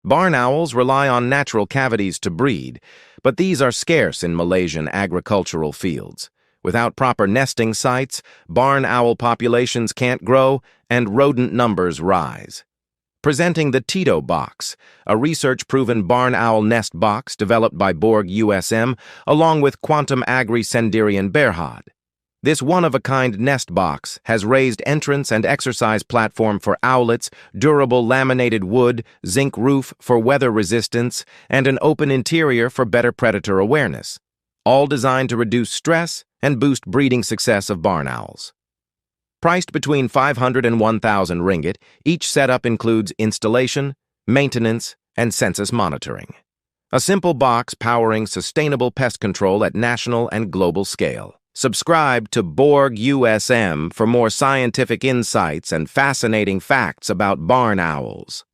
Barn owls rely on natural cavities to breed, but these are scarce in Malaysian agricultural fields. Without proper nesting sites, barn owl populations can't grow and rodent numbers rise. Presenting the Tito Box, a research-proven barn owl nest box developed by BORG USM along with Quantum Agri Sendirian Berhad. This one-of-a-kind nest box has raised entrance and exercise platform for owlets, durable laminated wood, zinc roof for weather resistance, and an open interior for better predator awareness, all designed to reduce stress and boost breeding success of barn owls. Priced between 500 and 1,000 ringgit, each setup includes installation, maintenance, and census monitoring. A simple box powering sustainable pest control at national and global scale. Subscribe to BORG USM for more scientific insights and fascinating facts about barn owls.